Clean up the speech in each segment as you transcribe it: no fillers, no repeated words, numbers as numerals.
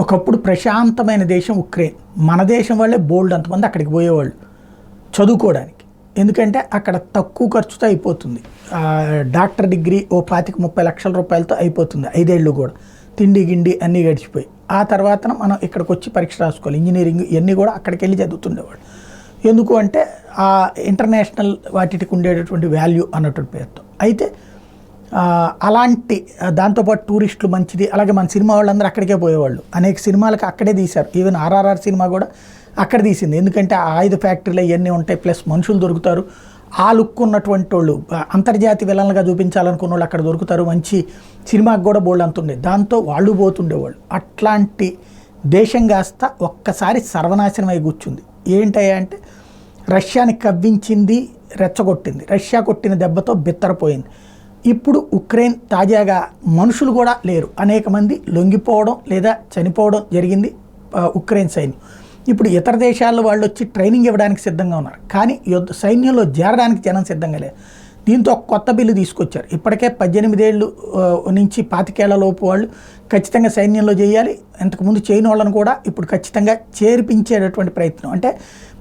ఒకప్పుడు ప్రశాంతమైన దేశం ఉక్రెయిన్. మన దేశం వాళ్ళే బోల్డ్ అంతమంది అక్కడికి పోయేవాళ్ళు చదువుకోవడానికి. ఎందుకంటే అక్కడ తక్కువ ఖర్చుతో అయిపోతుంది. డాక్టర్ డిగ్రీ ఓ 25-30 లక్షల రూపాయలతో అయిపోతుంది, 5 ఏళ్ళు కూడా. తిండి గిండి అన్నీ గడిచిపోయి ఆ తర్వాత మనం ఇక్కడికి వచ్చి పరీక్ష రాసుకోవాలి. ఇంజనీరింగ్ ఇవన్నీ కూడా అక్కడికి వెళ్ళి చదువుతుండేవాళ్ళు. ఎందుకు అంటే ఆ ఇంటర్నేషనల్ వాటికి ఉండేటటువంటి వాల్యూ అన్నటువంటి పేరుతో. అయితే అలాంటి దాంతోపాటు టూరిస్టులు మంచిది. అలాగే మన సినిమా వాళ్ళందరూ అక్కడికే పోయేవాళ్ళు. అనేక సినిమాలకు అక్కడే తీశారు. ఈవెన్ ఆర్ఆర్ఆర్ సినిమా కూడా అక్కడ తీసింది. ఎందుకంటే ఆ ఆయుధ ఫ్యాక్టరీలు ఇవన్నీ ఉంటాయి, ప్లస్ మనుషులు దొరుకుతారు. ఆ లుక్ ఉన్నటువంటి వాళ్ళు, అంతర్జాతీయ విలన్లుగా చూపించాలనుకున్న వాళ్ళు అక్కడ దొరుకుతారు. మంచి సినిమాకి కూడా బోల్డ్ అంత ఉండేది, దాంతో వాళ్ళు పోతుండేవాళ్ళు. అట్లాంటి దేశం కాస్త ఒక్కసారి సర్వనాశనం అయి కూర్చుంది. ఏంటయ్యా అంటే రష్యాని కవ్వించింది, రెచ్చగొట్టింది. రష్యా కొట్టిన దెబ్బతో బిత్తరపోయింది. ఇప్పుడు ఉక్రెయిన్ తాజాగా మనుషులు కూడా లేరు, అనేక మంది లొంగిపోవడం లేదా చనిపోవడం జరిగింది ఉక్రెయిన్ సైన్యం. ఇప్పుడు ఇతర దేశాల్లో వాళ్ళు వచ్చి ట్రైనింగ్ ఇవ్వడానికి సిద్ధంగా ఉన్నారు, కానీ సైన్యంలో చేరడానికి జనం సిద్ధంగా లేదు. దీంతో కొత్త బిల్లు తీసుకొచ్చారు. ఇప్పటికే 18 ఏళ్ళు నుంచి 25 ఏళ్ల లోపు వాళ్ళు ఖచ్చితంగా సైన్యంలో చేయాలి. ఇంతకుముందు చేయని వాళ్ళని కూడా ఇప్పుడు ఖచ్చితంగా చేర్పించేటటువంటి ప్రయత్నం. అంటే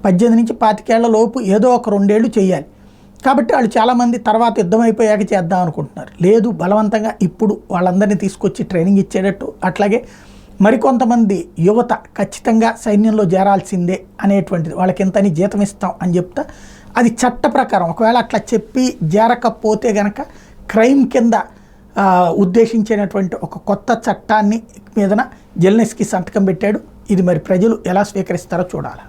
18 నుంచి 25 ఏళ్ల లోపు ఏదో ఒక 2 ఏళ్ళు చేయాలి. కాబట్టి వాళ్ళు చాలామంది తర్వాత యుద్ధం అయిపోయాక చేద్దాం అనుకుంటున్నారు. లేదు, బలవంతంగా ఇప్పుడు వాళ్ళందరినీ తీసుకొచ్చి ట్రైనింగ్ ఇచ్చేటట్టు. అట్లాగే మరికొంతమంది యువత ఖచ్చితంగా సైన్యంలో చేరాల్సిందే అనేటువంటిది, వాళ్ళకి ఎంతని జీతం ఇస్తాం అని చెప్తా. అది చట్ట ప్రకారం ఒకవేళ అట్లా చెప్పి చేరకపోతే గనక క్రైమ్ కింద ఉద్దేశించినటువంటి ఒక కొత్త చట్టాన్ని మీదన జెలెన్స్కీ సంతకం పెట్టాడు. ఇది మరి ప్రజలు ఎలా స్వీకరిస్తారో చూడాలి.